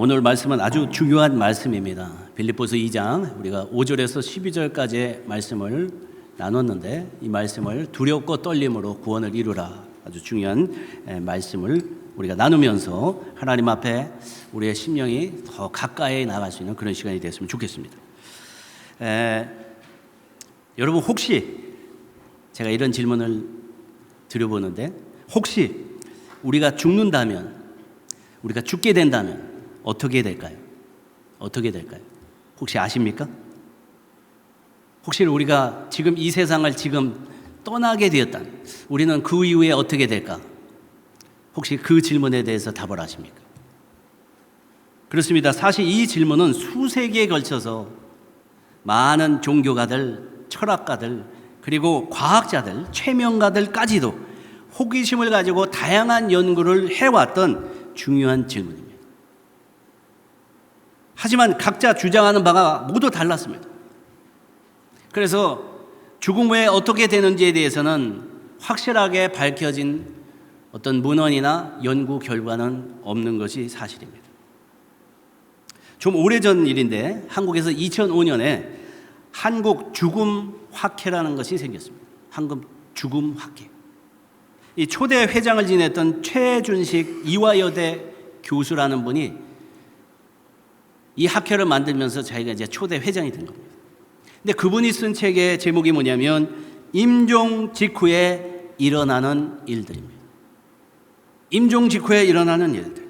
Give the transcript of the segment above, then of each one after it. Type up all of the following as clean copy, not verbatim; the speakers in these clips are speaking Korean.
오늘 말씀은 아주 중요한 말씀입니다. 빌립보서 2장 우리가 5절에서 12절까지의 말씀을 나눴는데 이 말씀을 두렵고 떨림으로 구원을 이루라, 아주 중요한 말씀을 우리가 나누면서 하나님 앞에 우리의 심령이 더 가까이 나갈 수 있는 그런 시간이 됐으면 좋겠습니다. 여러분, 혹시 제가 이런 질문을 드려보는데, 혹시 우리가 죽는다면, 우리가 죽게 된다면 어떻게 될까요? 어떻게 될까요? 혹시 아십니까? 혹시 우리가 지금 이 세상을 지금 떠나게 되었다면 우리는 그 이후에 어떻게 될까? 혹시 그 질문에 대해서 답을 아십니까? 그렇습니다. 사실 이 질문은 수세기에 걸쳐서 많은 종교가들, 철학가들, 그리고 과학자들, 최명가들까지도 호기심을 가지고 다양한 연구를 해왔던 중요한 질문입니다. 하지만 각자 주장하는 바가 모두 달랐습니다. 그래서 죽음 후에 어떻게 되는지에 대해서는 확실하게 밝혀진 어떤 문헌이나 연구 결과는 없는 것이 사실입니다. 좀 오래전 일인데 한국에서 2005년에 한국 죽음 학회라는 것이 생겼습니다. 한국 죽음 학회. 이 초대 회장을 지냈던 최준식 이화여대 교수라는 분이 이 학회를 만들면서 자기가 이제 초대 회장이 된 겁니다. 근데 그분이 쓴 책의 제목이 뭐냐면 임종 직후에 일어나는 일들입니다. 임종 직후에 일어나는 일들.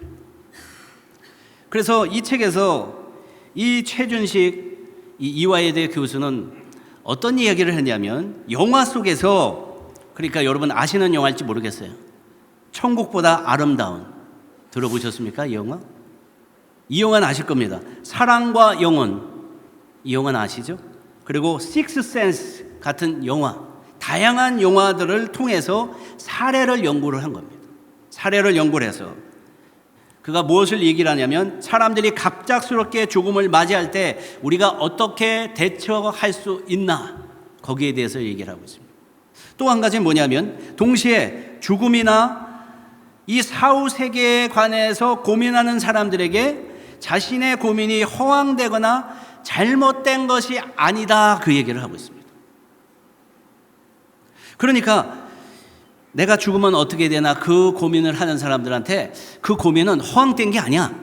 그래서 이 책에서 이 최준식 이화여대 교수는 어떤 이야기를 했냐면, 영화 속에서, 그러니까 여러분 아시는 영화일지 모르겠어요. 천국보다 아름다운, 들어보셨습니까? 이 영화? 이 영화는 아실 겁니다. 사랑과 영혼, 이 영화는 아시죠? 그리고 식스 센스 같은 영화, 다양한 영화들을 통해서 사례를 연구를 한 겁니다. 사례를 연구를 해서 그가 무엇을 얘기를 하냐면, 사람들이 갑작스럽게 죽음을 맞이할 때 우리가 어떻게 대처할 수 있나, 거기에 대해서 얘기를 하고 있습니다. 또 한 가지는 뭐냐면, 동시에 죽음이나 이 사후 세계에 관해서 고민하는 사람들에게 자신의 고민이 허황되거나 잘못된 것이 아니다, 그 얘기를 하고 있습니다. 그러니까 내가 죽으면 어떻게 되나 그 고민을 하는 사람들한테 그 고민은 허황된 게 아니야,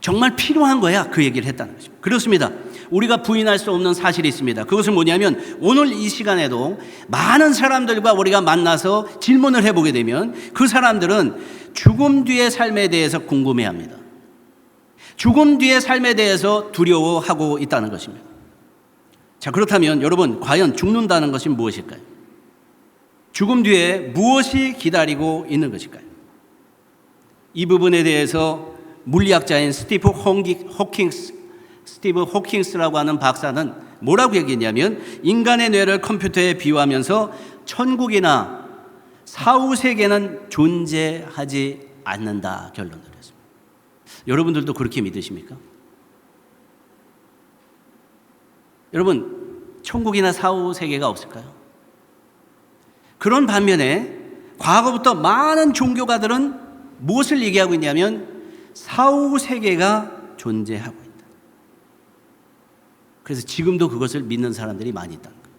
정말 필요한 거야, 그 얘기를 했다는 거죠. 그렇습니다. 우리가 부인할 수 없는 사실이 있습니다. 그것은 뭐냐면, 오늘 이 시간에도 많은 사람들과 우리가 만나서 질문을 해보게 되면 그 사람들은 죽음 뒤의 삶에 대해서 궁금해합니다. 죽음 뒤의 삶에 대해서 두려워하고 있다는 것입니다. 자, 그렇다면 여러분, 과연 죽는다는 것이 무엇일까요? 죽음 뒤에 무엇이 기다리고 있는 것일까요? 이 부분에 대해서 물리학자인 스티브 호킹스라고 하는 박사는 뭐라고 얘기했냐면, 인간의 뇌를 컴퓨터에 비유하면서 천국이나 사후 세계는 존재하지 않는다, 결론을 했습니다. 여러분들도 그렇게 믿으십니까? 여러분, 천국이나 사후 세계가 없을까요? 그런 반면에 과거부터 많은 종교가들은 무엇을 얘기하고 있냐면, 사후 세계가 존재하고 있다. 그래서 지금도 그것을 믿는 사람들이 많이 있다는 거예요.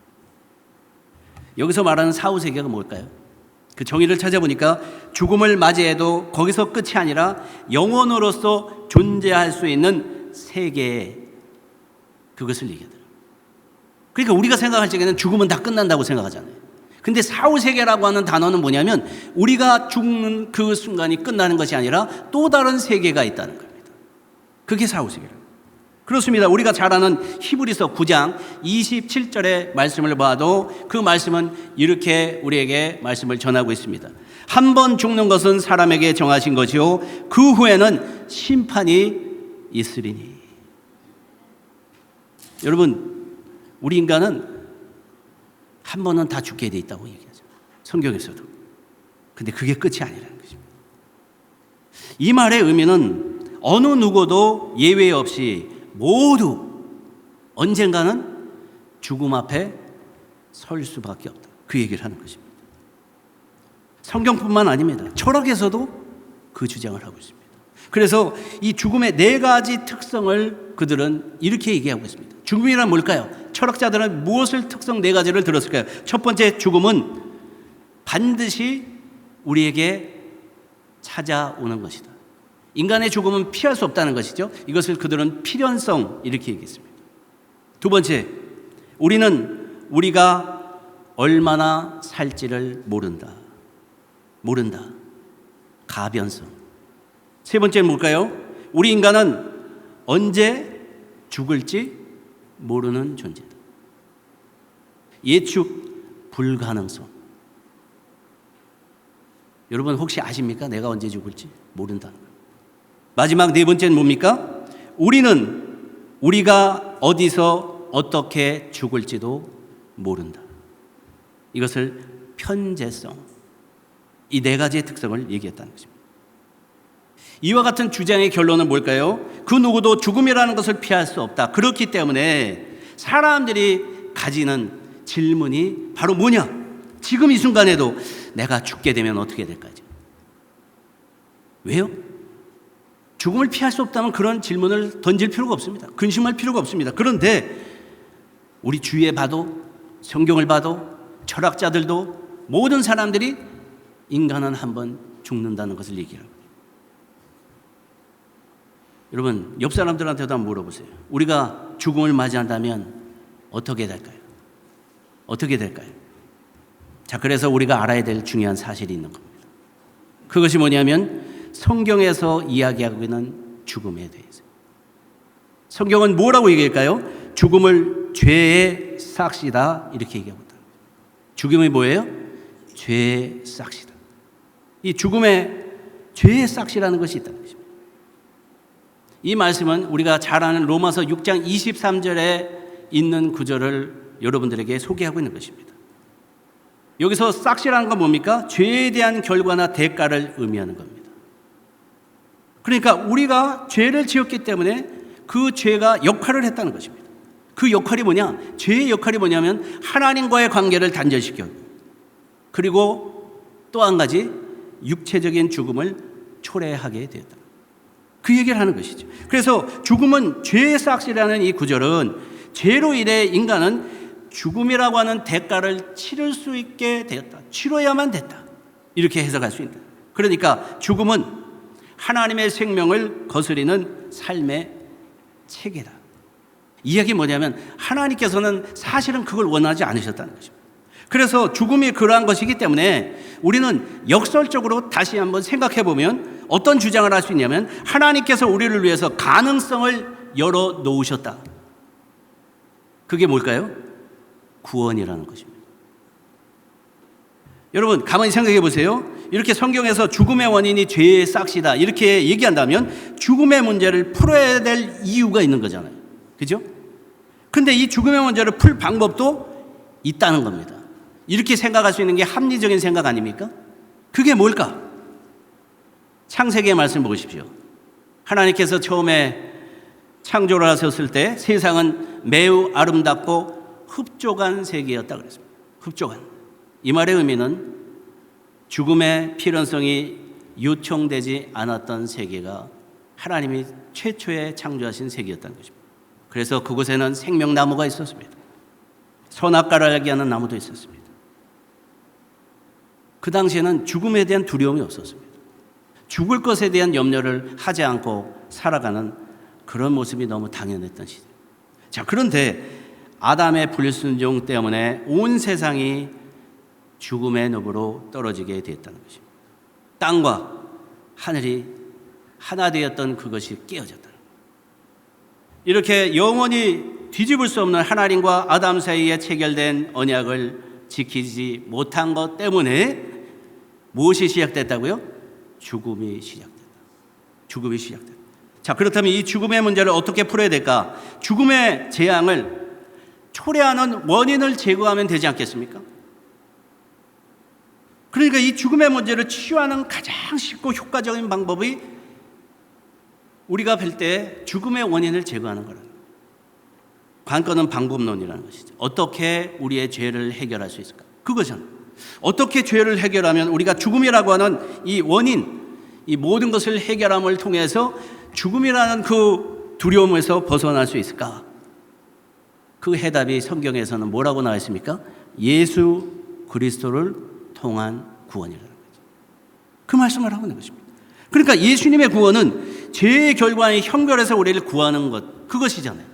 여기서 말하는 사후 세계가 뭘까요? 그 정의를 찾아보니까 죽음을 맞이해도 거기서 끝이 아니라 영혼으로서 존재할 수 있는 세계, 그것을 얘기하더라고요. 그러니까 우리가 생각할 적에는 죽으면 다 끝난다고 생각하잖아요. 근데 사후세계라고 하는 단어는 뭐냐면, 우리가 죽는 그 순간이 끝나는 것이 아니라 또 다른 세계가 있다는 겁니다. 그게 사후세계라고. 그렇습니다. 우리가 잘 아는 히브리서 9장 27절의 말씀을 봐도 그 말씀은 이렇게 우리에게 말씀을 전하고 있습니다. 한 번 죽는 것은 사람에게 정하신 것이요 그 후에는 심판이 있으리니. 여러분, 우리 인간은 한 번은 다 죽게 돼 있다고 얘기하죠, 성경에서도. 근데 그게 끝이 아니라는 것입니다. 이 말의 의미는 어느 누구도 예외 없이 모두 언젠가는 죽음 앞에 설 수밖에 없다, 그 얘기를 하는 것입니다. 성경뿐만 아닙니다. 철학에서도 그 주장을 하고 있습니다. 그래서 이 죽음의 네 가지 특성을 그들은 이렇게 얘기하고 있습니다. 죽음이란 뭘까요? 철학자들은 무엇을 특성 네 가지를 들었을까요? 첫 번째, 죽음은 반드시 우리에게 찾아오는 것이다. 인간의 죽음은 피할 수 없다는 것이죠. 이것을 그들은 필연성 이렇게 얘기했습니다. 두 번째, 우리가 얼마나 살지를 모른다. 가변성. 세 번째는 뭘까요? 우리 인간은 언제 죽을지 모르는 존재다. 예측 불가능성. 여러분 혹시 아십니까? 내가 언제 죽을지 모른다는 것. 마지막 네 번째는 뭡니까? 우리가 어디서 어떻게 죽을지도 모른다. 이것을 편재성. 이 네 가지의 특성을 얘기했다는 것입니다. 이와 같은 주장의 결론은 뭘까요? 그 누구도 죽음이라는 것을 피할 수 없다. 그렇기 때문에 사람들이 가지는 질문이 바로 뭐냐? 지금 이 순간에도 내가 죽게 되면 어떻게 될까요? 왜요? 죽음을 피할 수 없다면 그런 질문을 던질 필요가 없습니다. 근심할 필요가 없습니다. 그런데 우리 주위에 봐도, 성경을 봐도, 철학자들도, 모든 사람들이 인간은 한번 죽는다는 것을 얘기해요. 여러분, 옆 사람들한테도 한번 물어보세요. 우리가 죽음을 맞이한다면 어떻게 될까요? 어떻게 될까요? 자, 그래서 우리가 알아야 될 중요한 사실이 있는 겁니다. 그것이 뭐냐면 성경에서 이야기하고 있는 죽음에 대해서. 성경은 뭐라고 얘기할까요? 죽음을 죄의 삭시다 이렇게 얘기하고 있다. 죽음이 뭐예요? 죄의 삭시다. 이 죽음에 죄의 삭시라는 것이 있다는 것입니다. 이 말씀은 우리가 잘 아는 로마서 6장 23절에 있는 구절을 여러분들에게 소개하고 있는 것입니다. 여기서 삭시라는 건 뭡니까? 죄에 대한 결과나 대가를 의미하는 겁니다. 그러니까 우리가 죄를 지었기 때문에 그 죄가 역할을 했다는 것입니다. 그 역할이 뭐냐? 죄의 역할이 뭐냐면 하나님과의 관계를 단절시켜, 그리고 또 한 가지 육체적인 죽음을 초래하게 되었다. 그 얘기를 하는 것이죠. 그래서 죽음은 죄의 삭시라는 이 구절은 죄로 인해 인간은 죽음이라고 하는 대가를 치를 수 있게 되었다. 치러야만 됐다. 이렇게 해석할 수 있다. 그러니까 죽음은 하나님의 생명을 거스리는 삶의 체계다. 이 이야기 뭐냐면 하나님께서는 사실은 그걸 원하지 않으셨다는 것입니다. 그래서 죽음이 그러한 것이기 때문에 우리는 역설적으로 다시 한번 생각해 보면 어떤 주장을 할 수 있냐면 하나님께서 우리를 위해서 가능성을 열어 놓으셨다. 그게 뭘까요? 구원이라는 것입니다. 여러분 가만히 생각해 보세요. 이렇게 성경에서 죽음의 원인이 죄의 삭시다 이렇게 얘기한다면 죽음의 문제를 풀어야 될 이유가 있는 거잖아요. 그죠? 근데 이 죽음의 문제를 풀 방법도 있다는 겁니다. 이렇게 생각할 수 있는 게 합리적인 생각 아닙니까? 그게 뭘까? 창세기의 말씀 보십시오. 하나님께서 처음에 창조를 하셨을 때 세상은 매우 아름답고 흡족한 세계였다 그랬습니다. 흡족한. 이 말의 의미는 죽음의 필연성이 요청되지 않았던 세계가 하나님이 최초에 창조하신 세계였다는 것입니다. 그래서 그곳에는 생명나무가 있었습니다. 선악과를 알게 하는 나무도 있었습니다. 그 당시에는 죽음에 대한 두려움이 없었습니다. 죽을 것에 대한 염려를 하지 않고 살아가는 그런 모습이 너무 당연했던 시대. 자, 그런데 아담의 불순종 때문에 온 세상이 죽음의 늪으로 떨어지게 됐다는 것입니다. 땅과 하늘이 하나 되었던 그것이 깨어졌다. 이렇게 영원히 뒤집을 수 없는 하나님과 아담 사이에 체결된 언약을 지키지 못한 것 때문에 무엇이 시작됐다고요? 죽음이 시작됐다. 죽음이 시작됐다. 자, 그렇다면 이 죽음의 문제를 어떻게 풀어야 될까? 죽음의 재앙을 초래하는 원인을 제거하면 되지 않겠습니까? 그러니까 이 죽음의 문제를 치유하는 가장 쉽고 효과적인 방법이 우리가 볼 때 죽음의 원인을 제거하는 거라는 거예요. 관건은 방법론이라는 것이죠. 어떻게 우리의 죄를 해결할 수 있을까? 그거잖아요. 어떻게 죄를 해결하면 우리가 죽음이라고 하는 이 원인, 이 모든 것을 해결함을 통해서 죽음이라는 그 두려움에서 벗어날 수 있을까? 그 해답이 성경에서는 뭐라고 나와 있습니까? 예수 그리스도를 통한 구원이라는 거죠. 그 말씀을 하고 있는 것입니다. 그러니까 예수님의 구원은 죄의 결과의 형벌에서 우리를 구하는 것, 그것이잖아요.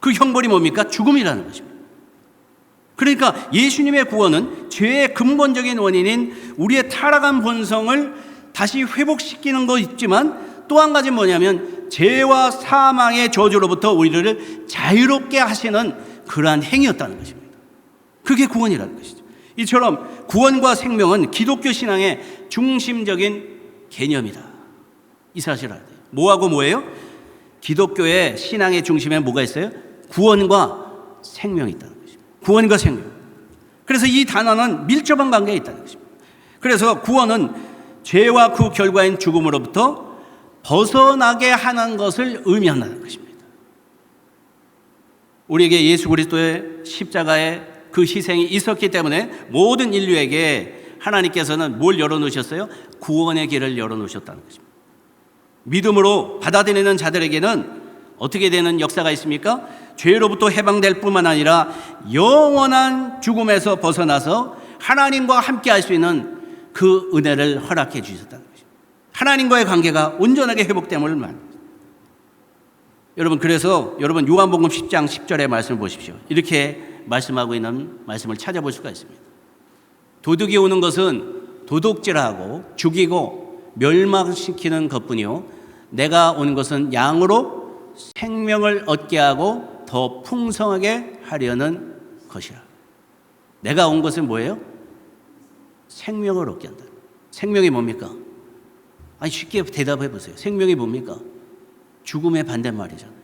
그 형벌이 뭡니까? 죽음이라는 것입니다. 그러니까 예수님의 구원은 죄의 근본적인 원인인 우리의 타락한 본성을 다시 회복시키는 거 있지만 또 한 가지 뭐냐면 죄와 사망의 저주로부터 우리를 자유롭게 하시는 그러한 행위였다는 것입니다. 그게 구원이라는 것이죠. 이처럼 구원과 생명은 기독교 신앙의 중심적인 개념이다. 이 사실을 알아야 돼요. 뭐하고 뭐예요? 기독교의 신앙의 중심에 뭐가 있어요? 구원과 생명이 있다는 것입니다. 구원과 생명. 그래서 이 단어는 밀접한 관계에 있다는 것입니다. 그래서 구원은 죄와 그 결과인 죽음으로부터 벗어나게 하는 것을 의미한다는 것입니다. 우리에게 예수 그리스도의 십자가의 그 희생이 있었기 때문에 모든 인류에게 하나님께서는 뭘 열어놓으셨어요? 구원의 길을 열어놓으셨다는 것입니다. 믿음으로 받아들이는 자들에게는 어떻게 되는 역사가 있습니까? 죄로부터 해방될 뿐만 아니라 영원한 죽음에서 벗어나서 하나님과 함께 할 수 있는 그 은혜를 허락해 주셨다는 것입니다. 하나님과의 관계가 온전하게 회복됨을 말합니다. 여러분, 그래서 여러분 요한복음 10장 10절의 말씀을 보십시오. 이렇게 말씀하고 있는 말씀을 찾아볼 수가 있습니다. 도둑이 오는 것은 도둑질하고 죽이고 멸망시키는 것뿐이요 내가 온 것은 양으로 생명을 얻게 하고 더 풍성하게 하려는 것이라. 내가 온 것은 뭐예요? 생명을 얻게 한다. 생명이 뭡니까? 아니 쉽게 대답해 보세요. 생명이 뭡니까? 죽음의 반대말이잖아요.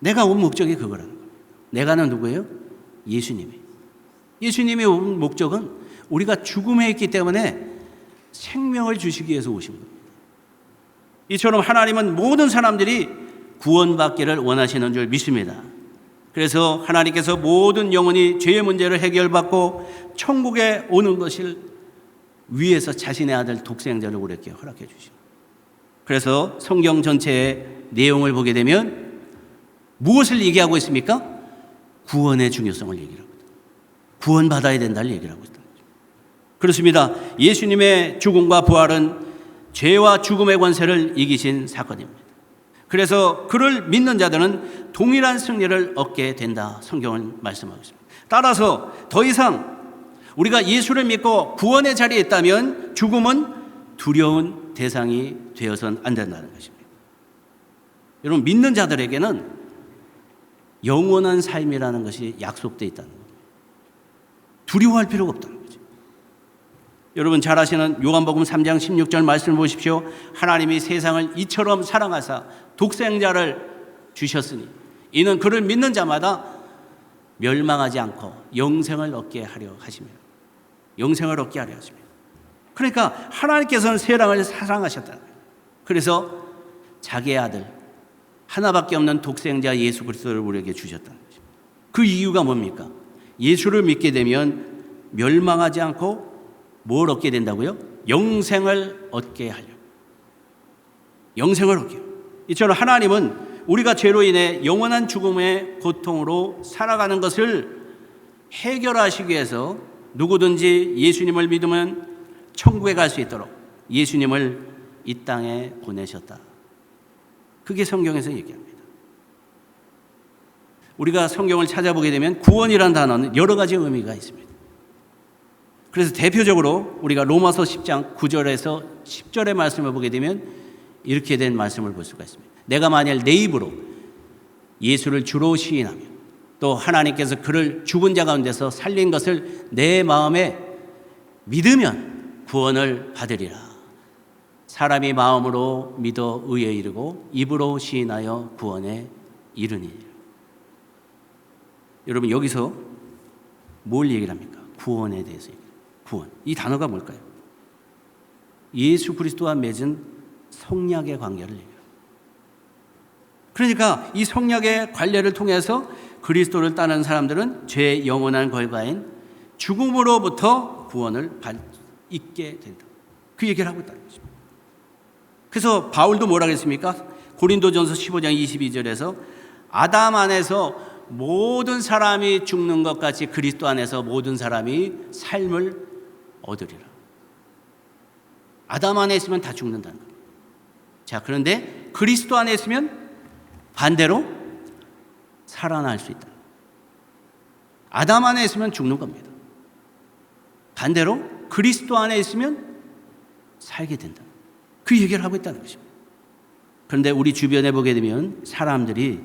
내가 온 목적이 그거라는 거예요. 내가는 누구예요? 예수님이. 예수님이 온 목적은 우리가 죽음에 있기 때문에 생명을 주시기 위해서 오신 겁니다. 이처럼 하나님은 모든 사람들이 구원받기를 원하시는 줄 믿습니다. 그래서 하나님께서 모든 영혼이 죄의 문제를 해결받고 천국에 오는 것을 위해서 자신의 아들 독생자를 우리에게 허락해 주십니다. 그래서 성경 전체의 내용을 보게 되면 무엇을 얘기하고 있습니까? 구원의 중요성을 얘기하고 있다. 구원받아야 된다를 얘기하고 있다. 그렇습니다. 예수님의 죽음과 부활은 죄와 죽음의 권세를 이기신 사건입니다. 그래서 그를 믿는 자들은 동일한 승리를 얻게 된다. 성경은 말씀하고 있습니다. 따라서 더 이상 우리가 예수를 믿고 구원의 자리에 있다면 죽음은 두려운 대상이 되어서는 안 된다는 것입니다. 여러분, 믿는 자들에게는 영원한 삶이라는 것이 약속되어 있다는 겁니다. 두려워할 필요가 없다는 거죠. 여러분 잘 아시는 요한복음 3장 16절 말씀을 보십시오. 하나님이 세상을 이처럼 사랑하사 독생자를 주셨으니 이는 그를 믿는 자마다 멸망하지 않고 영생을 얻게 하려 하십니다. 영생을 얻게 하려 하십니다. 그러니까 하나님께서는 세상을 사랑하셨다는 거예요. 그래서 자기의 아들 하나밖에 없는 독생자 예수 그리스도를 우리에게 주셨다는 것입니다. 그 이유가 뭡니까? 예수를 믿게 되면 멸망하지 않고 뭘 얻게 된다고요? 영생을 얻게 하려. 영생을 얻게. 이처럼 하나님은 우리가 죄로 인해 영원한 죽음의 고통으로 살아가는 것을 해결하시기 위해서 누구든지 예수님을 믿으면 천국에 갈 수 있도록 예수님을 이 땅에 보내셨다. 그게 성경에서 얘기합니다. 우리가 성경을 찾아보게 되면 구원이라는 단어는 여러 가지 의미가 있습니다. 그래서 대표적으로 우리가 로마서 10장 9절에서 10절의 말씀을 보게 되면 이렇게 된 말씀을 볼 수가 있습니다. 내가 만일 내 입으로 예수를 주로 시인하며 또 하나님께서 그를 죽은 자 가운데서 살린 것을 내 마음에 믿으면 구원을 받으리라. 사람이 마음으로 믿어 의에 이르고 입으로 시인하여 구원에 이르니. 여러분 여기서 뭘 얘기를 합니까? 구원에 대해서 얘기해요. 구원. 이 단어가 뭘까요? 예수 그리스도와 맺은 성약의 관계를 얘기해요. 그러니까 이 성약의 관계를 통해서 그리스도를 따르는 사람들은 죄의 영원한 결과인 죽음으로부터 구원을 받게 된다. 그 얘기를 하고 있다는 것입니다. 그래서 바울도 뭐라고 했습니까? 고린도전서 15장 22절에서 아담 안에서 모든 사람이 죽는 것 같이 그리스도 안에서 모든 사람이 삶을 얻으리라. 아담 안에 있으면 다 죽는다는 겁니다. 자, 그런데 그리스도 안에 있으면 반대로 살아날 수 있다. 아담 안에 있으면 죽는 겁니다. 반대로 그리스도 안에 있으면 살게 된다. 그 얘기를 하고 있다는 것입니다. 그런데 우리 주변에 보게 되면 사람들이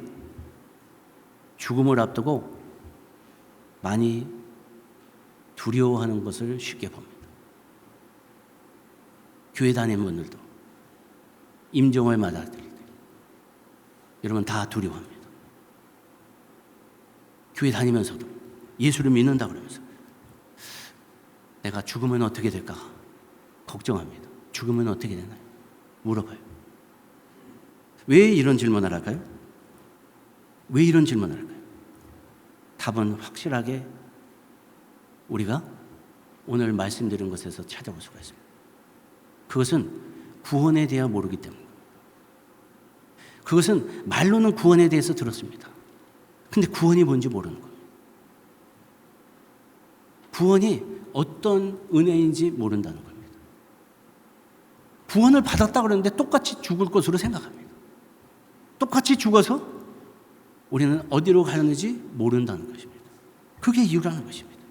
죽음을 앞두고 많이 두려워하는 것을 쉽게 봅니다. 교회 다니는 분들도 임종을 맞아들일 때 여러분 다 두려워합니다. 교회 다니면서도 예수를 믿는다 그러면서 내가 죽으면 어떻게 될까 걱정합니다. 죽으면 어떻게 되나요? 물어봐요. 왜 이런 질문을 할까요? 왜 이런 질문을 할까요? 답은 확실하게 우리가 오늘 말씀드린 것에서 찾아볼 수가 있습니다. 그것은 구원에 대해 모르기 때문입니다. 그것은 말로는 구원에 대해서 들었습니다. 근데 구원이 뭔지 모르는 거예요. 구원이 어떤 은혜인지 모른다는 겁니다. 구원을 받았다 그러는데 똑같이 죽을 것으로 생각합니다. 똑같이 죽어서 우리는 어디로 가는지 모른다는 것입니다. 그게 이유라는 것입니다.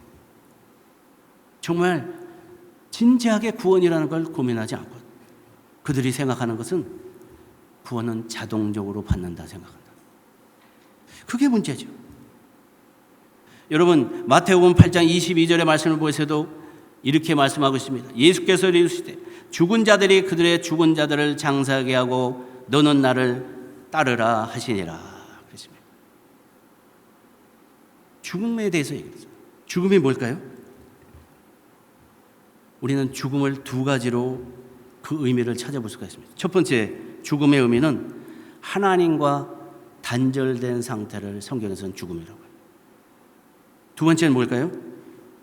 정말 진지하게 구원이라는 걸 고민하지 않고 그들이 생각하는 것은 구원은 자동적으로 받는다 생각한다. 그게 문제죠. 여러분 마태복음 8장 22절의 말씀을 보셔도 이렇게 말씀하고 있습니다. 예수께서 이르시되 죽은 자들이 그들의 죽은 자들을 장사하게 하고 너는 나를 따르라 하시니라 그랬습니다. 죽음에 대해서 얘기했어요. 죽음이 뭘까요? 우리는 죽음을 두 가지로 그 의미를 찾아볼 수가 있습니다. 첫 번째 죽음의 의미는 하나님과 단절된 상태를 성경에서는 죽음이라고 해요. 두 번째는 뭘까요?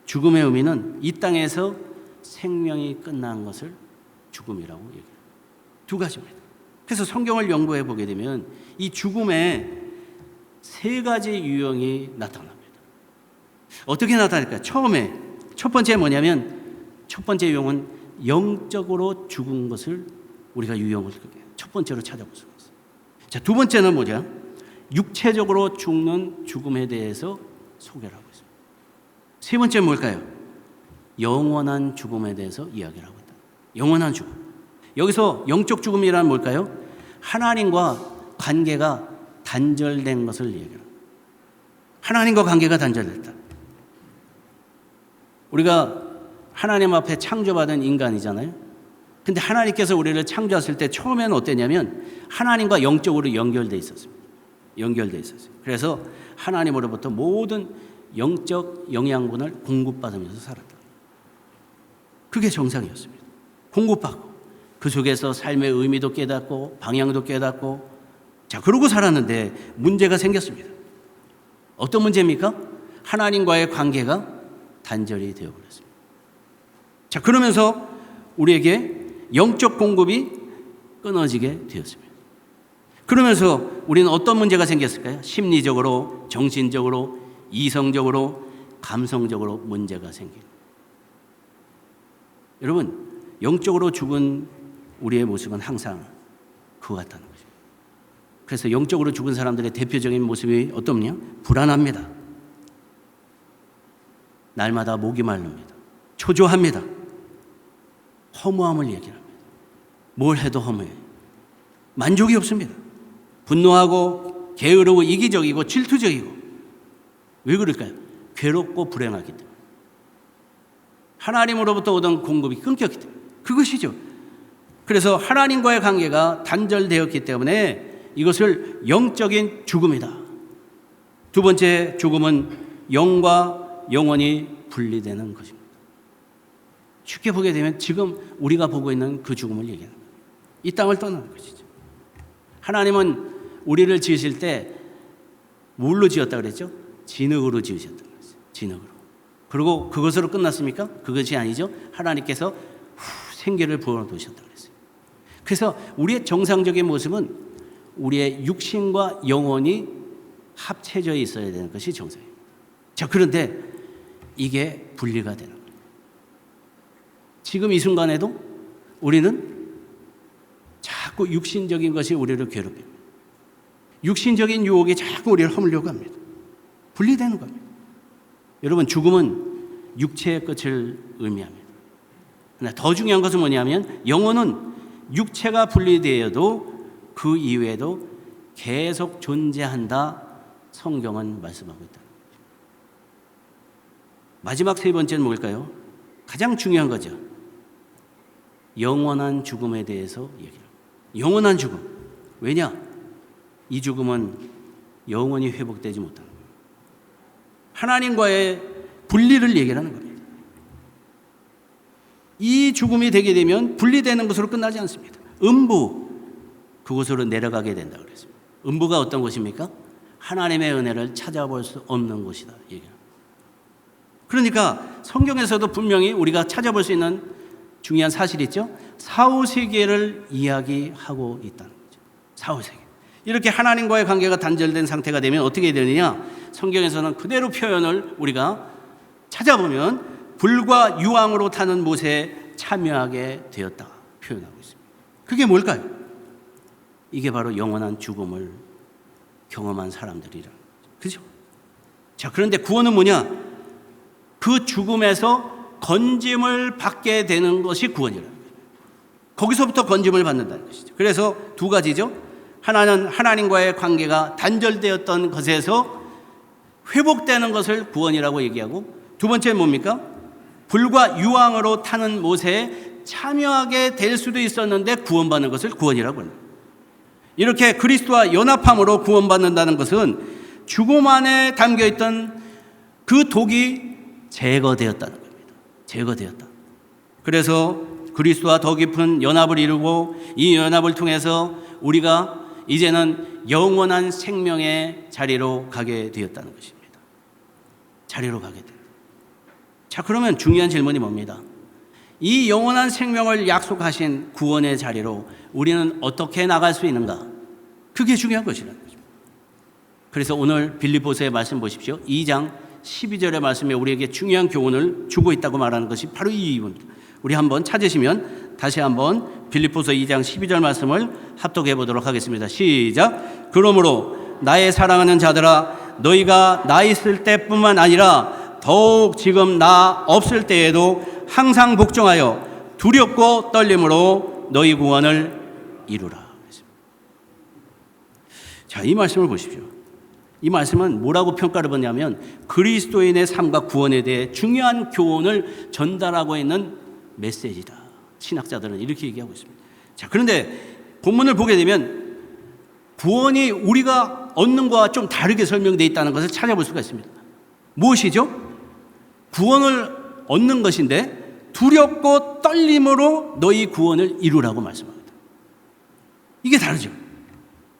죽음의 의미는 이 땅에서 생명이 끝난 것을 죽음이라고 얘기해요. 두 가지입니다. 그래서 성경을 연구해 보게 되면 이 죽음에 세 가지 유형이 나타납니다. 어떻게 나타날까요? 처음에 첫 번째 뭐냐면 첫 번째 유형은 영적으로 죽은 것을 우리가 유형을 첫 번째로 찾아볼 수가 있어요. 자, 두 번째는 뭐냐? 육체적으로 죽는 죽음에 대해서 소개를 하고 있습니다. 세 번째는 뭘까요? 영원한 죽음에 대해서 이야기를 하고 있다. 영원한 죽음. 여기서 영적 죽음이란 뭘까요? 하나님과 관계가 단절된 것을 얘기합니다. 하나님과 관계가 단절됐다. 우리가 하나님 앞에 창조받은 인간이잖아요. 근데 하나님께서 우리를 창조했을 때 처음에는 어땠냐면 하나님과 영적으로 연결되어 있었습니다. 연결되어 있었어요. 그래서 하나님으로부터 모든 영적 영양분을 공급받으면서 살았다. 그게 정상이었습니다. 공급받고 그 속에서 삶의 의미도 깨닫고 방향도 깨닫고 자 그러고 살았는데 문제가 생겼습니다. 어떤 문제입니까? 하나님과의 관계가 단절이 되어버렸습니다. 자 그러면서 우리에게 영적 공급이 끊어지게 되었습니다. 그러면서 우리는 어떤 문제가 생겼을까요? 심리적으로, 정신적으로, 이성적으로, 감성적으로 문제가 생깁니다. 여러분 영적으로 죽은 우리의 모습은 항상 그와 같다는 것입니다. 그래서 영적으로 죽은 사람들의 대표적인 모습이 어떻냐? 불안합니다. 날마다 목이 마릅니다. 초조합니다. 허무함을 얘기합니다. 뭘 해도 허무해요. 만족이 없습니다. 분노하고 게으르고 이기적이고 질투적이고 왜 그럴까요? 괴롭고 불행하기 때문에 하나님으로부터 오던 공급이 끊겼기 때문에 그것이죠. 그래서 하나님과의 관계가 단절되었기 때문에 이것을 영적인 죽음이다. 두 번째 죽음은 영과 영혼이 분리되는 것입니다. 쉽게 보게 되면 지금 우리가 보고 있는 그 죽음을 얘기합니다. 이 땅을 떠나는 것이죠. 하나님은 우리를 지으실 때 뭘로 지었다 그랬죠? 진흙으로 지으셨던 거죠. 진흙으로. 그리고 그것으로 끝났습니까? 그것이 아니죠. 하나님께서 생기를 부어놓으셨다고 그랬어요. 그래서 우리의 정상적인 모습은 우리의 육신과 영혼이 합쳐져 있어야 되는 것이 정상이에요. 자, 그런데 이게 분리가 되는 거예요. 지금 이 순간에도 우리는 자꾸 육신적인 것이 우리를 괴롭힙니다. 육신적인 유혹이 자꾸 우리를 허물려고 합니다. 분리되는 겁니다. 여러분, 죽음은 육체의 끝을 의미합니다. 그러나 더 중요한 것은 뭐냐면 영혼은 육체가 분리되어도 그 이외에도 계속 존재한다. 성경은 말씀하고 있다. 마지막 세 번째는 뭘까요? 가장 중요한 거죠. 영원한 죽음에 대해서 얘기합니다. 영원한 죽음. 왜냐? 이 죽음은 영원히 회복되지 못하는 거예요. 하나님과의 분리를 얘기하는 겁니다. 이 죽음이 되게 되면 분리되는 것으로 끝나지 않습니다. 음부, 그곳으로 내려가게 된다 그랬습니다. 음부가 어떤 곳입니까? 하나님의 은혜를 찾아볼 수 없는 곳이다. 그러니까 성경에서도 분명히 우리가 찾아볼 수 있는 중요한 사실이 있죠. 사후세계를 이야기하고 있다는 거죠. 사후세계. 이렇게 하나님과의 관계가 단절된 상태가 되면 어떻게 되느냐? 성경에서는 그대로 표현을 우리가 찾아보면 불과 유황으로 타는 못에 참여하게 되었다 표현하고 있습니다. 그게 뭘까요? 이게 바로 영원한 죽음을 경험한 사람들이라는 거죠. 그죠? 자, 그런데 구원은 뭐냐? 그 죽음에서 건짐을 받게 되는 것이 구원이라는 거예요. 거기서부터 건짐을 받는다는 것이죠. 그래서 두 가지죠. 하나는 하나님과의 관계가 단절되었던 것에서 회복되는 것을 구원이라고 얘기하고, 두 번째는 뭡니까? 불과 유황으로 타는 못에 참여하게 될 수도 있었는데 구원받는 것을 구원이라고 합니다. 이렇게 그리스도와 연합함으로 구원받는다는 것은 죽음 안에 담겨있던 그 독이 제거되었다는 겁니다. 제거되었다. 그래서 그리스도와 더 깊은 연합을 이루고 이 연합을 통해서 우리가 이제는 영원한 생명의 자리로 가게 되었다는 것입니다. 자리로 가게 됩니다. 자, 그러면 중요한 질문이 뭡니다? 이 영원한 생명을 약속하신 구원의 자리로 우리는 어떻게 나갈 수 있는가? 그게 중요한 것이라는 거죠. 그래서 오늘 빌립보서의 말씀 보십시오. 2장 12절의 말씀에 우리에게 중요한 교훈을 주고 있다고 말하는 것이 바로 이 이유입니다. 우리 한번 찾으시면 다시 한번 빌립보서 2장 12절 말씀을 합독해 보도록 하겠습니다. 시작. 그러므로 나의 사랑하는 자들아, 너희가 나 있을 때뿐만 아니라 더욱 지금 나 없을 때에도 항상 복종하여 두렵고 떨림으로 너희 구원을 이루라. 자, 이 말씀을 보십시오. 이 말씀은 뭐라고 평가를 받냐면 그리스도인의 삶과 구원에 대해 중요한 교훈을 전달하고 있는 메시지다. 신학자들은 이렇게 얘기하고 있습니다. 자, 그런데 본문을 보게 되면 구원이 우리가 얻는 것과 좀 다르게 설명되어 있다는 것을 찾아볼 수가 있습니다. 무엇이죠? 구원을 얻는 것인데 두렵고 떨림으로 너희 구원을 이루라고 말씀합니다. 이게 다르죠.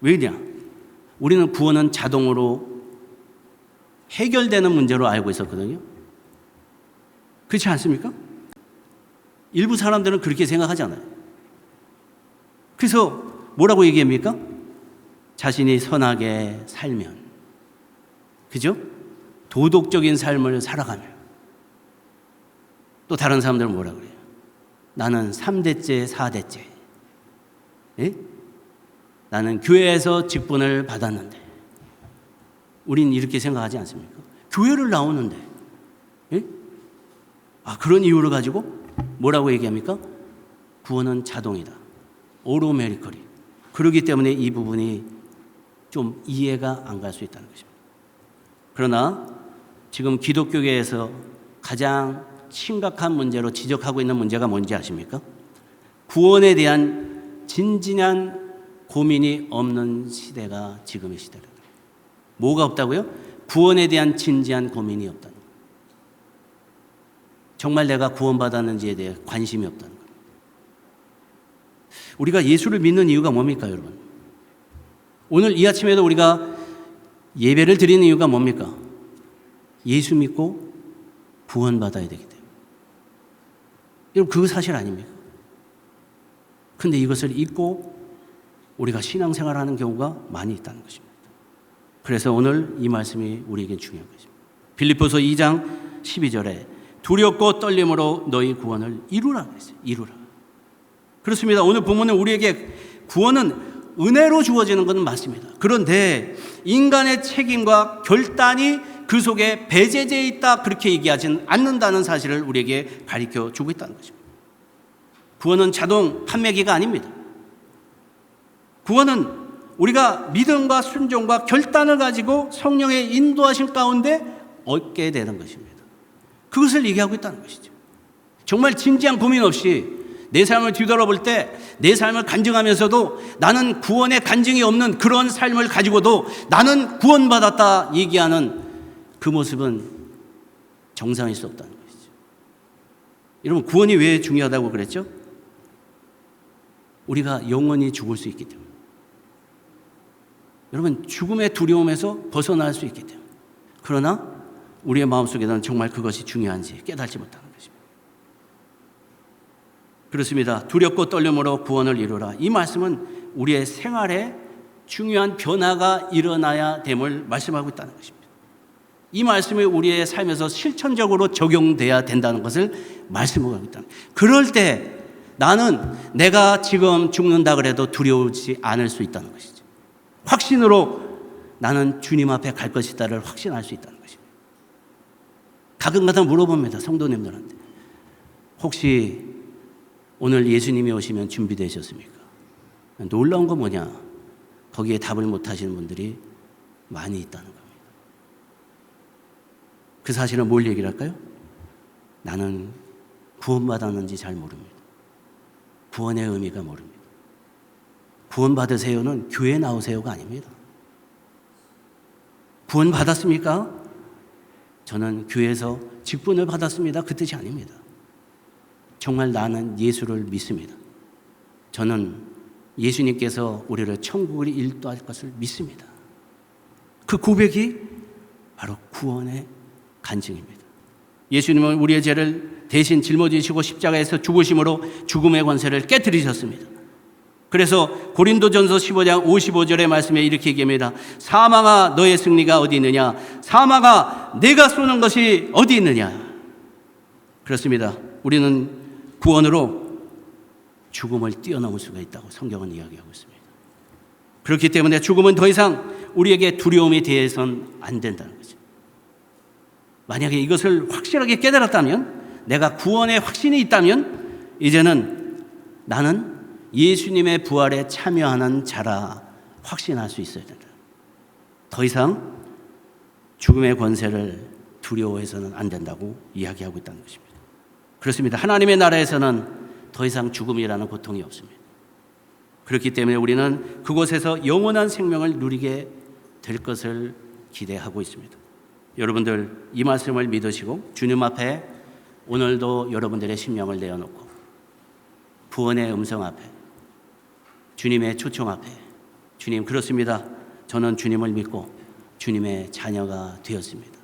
왜냐? 우리는 구원은 자동으로 해결되는 문제로 알고 있었거든요. 그렇지 않습니까? 일부 사람들은 그렇게 생각하잖아요. 그래서 뭐라고 얘기합니까? 자신이 선하게 살면, 그죠? 도덕적인 삶을 살아가면. 또 다른 사람들은 뭐라고 그래요? 나는 3대째, 4대째. 예? 나는 교회에서 직분을 받았는데. 우린 이렇게 생각하지 않습니까? 교회를 나오는데. 예? 아, 그런 이유를 가지고 뭐라고 얘기합니까? 구원은 자동이다. 오토매티컬이. 그렇기 때문에 이 부분이 좀 이해가 안 갈 수 있다는 것입니다. 그러나 지금 기독교계에서 가장 심각한 문제로 지적하고 있는 문제가 뭔지 아십니까? 구원에 대한 진지한 고민이 없는 시대가 지금의 시대다. 뭐가 없다고요? 구원에 대한 진지한 고민이 없다는 거예요. 정말 내가 구원받았는지에 대해 관심이 없다는 거예요. 우리가 예수를 믿는 이유가 뭡니까, 여러분? 오늘 이 아침에도 우리가 예배를 드리는 이유가 뭡니까? 예수 믿고 구원받아야 되기 때문에. 여러분, 그거 사실 아닙니까? 근데 이것을 잊고 우리가 신앙생활하는 경우가 많이 있다는 것입니다. 그래서 오늘 이 말씀이 우리에게 중요한 것입니다. 빌립보서 2장 12절에 두렵고 떨림으로 너희 구원을 이루라 그랬어요. 이루라. 그렇습니다. 오늘 본문은 우리에게 구원은 은혜로 주어지는 것은 맞습니다. 그런데 인간의 책임과 결단이 그 속에 배제되어 있다, 그렇게 얘기하지는 않는다는 사실을 우리에게 가르쳐 주고 있다는 것입니다. 구원은 자동 판매기가 아닙니다. 구원은 우리가 믿음과 순종과 결단을 가지고 성령의 인도하심 가운데 얻게 되는 것입니다. 그것을 얘기하고 있다는 것이죠. 정말 진지한 고민 없이 내 삶을 뒤돌아볼 때 내 삶을 간증하면서도 나는 구원의 간증이 없는 그런 삶을 가지고도 나는 구원받았다 얘기하는 그 모습은 정상일 수 없다는 것이죠. 여러분, 구원이 왜 중요하다고 그랬죠? 우리가 영원히 죽을 수 있기 때문에. 여러분, 죽음의 두려움에서 벗어날 수 있기 때문에. 그러나 우리의 마음속에는 정말 그것이 중요한지 깨닫지 못하는 것입니다. 그렇습니다. 두렵고 떨림으로 구원을 이루라. 이 말씀은 우리의 생활에 중요한 변화가 일어나야 됨을 말씀하고 있다는 것입니다. 이 말씀이 우리의 삶에서 실천적으로 적용돼야 된다는 것을 말씀하고 있다는 것입니다. 그럴 때 나는 내가 지금 죽는다 그래도 두려우지 않을 수 있다는 것이죠. 확신으로 나는 주님 앞에 갈 것이다를 확신할 수 있다는 것입니다. 가끔가다 물어봅니다. 성도님들한테. 혹시 오늘 예수님이 오시면 준비되셨습니까? 놀라운 건 뭐냐? 거기에 답을 못 하시는 분들이 많이 있다는 겁니다. 그 사실은 뭘 얘기를 할까요? 나는 구원받았는지 잘 모릅니다. 구원의 의미가 모릅니다. 구원받으세요는 교회 나오세요가 아닙니다. 구원받았습니까? 저는 교회에서 직분을 받았습니다. 그 뜻이 아닙니다. 정말 나는 예수를 믿습니다. 저는 예수님께서 우리를 천국으로 인도할 것을 믿습니다. 그 고백이 바로 구원의 간증입니다. 예수님은 우리의 죄를 대신 짊어지시고 십자가에서 죽으심으로 죽음의 권세를 깨뜨리셨습니다. 그래서 고린도전서 15장 55절의 말씀에 이렇게 얘기합니다. 사망아 너의 승리가 어디 있느냐? 사망아 내가 쏘는 것이 어디 있느냐? 그렇습니다. 우리는 구원으로 죽음을 뛰어넘을 수가 있다고 성경은 이야기하고 있습니다. 그렇기 때문에 죽음은 더 이상 우리에게 두려움이 되어서는 안 된다는 거죠. 만약에 이것을 확실하게 깨달았다면, 내가 구원의 확신이 있다면 이제는 나는 예수님의 부활에 참여하는 자라 확신할 수 있어야 된다. 더 이상 죽음의 권세를 두려워해서는 안 된다고 이야기하고 있다는 것입니다. 그렇습니다. 하나님의 나라에서는 더 이상 죽음이라는 고통이 없습니다. 그렇기 때문에 우리는 그곳에서 영원한 생명을 누리게 될 것을 기대하고 있습니다. 여러분들 이 말씀을 믿으시고 주님 앞에 오늘도 여러분들의 심령을 내어놓고 구원의 음성 앞에, 주님의 초청 앞에, 주님 그렇습니다. 저는 주님을 믿고 주님의 자녀가 되었습니다.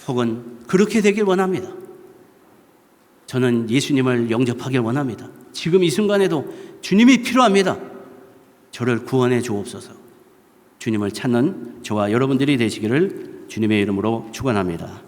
혹은 그렇게 되길 원합니다. 저는 예수님을 영접하길 원합니다. 지금 이 순간에도 주님이 필요합니다. 저를 구원해 주옵소서. 주님을 찾는 저와 여러분들이 되시기를 주님의 이름으로 축원합니다.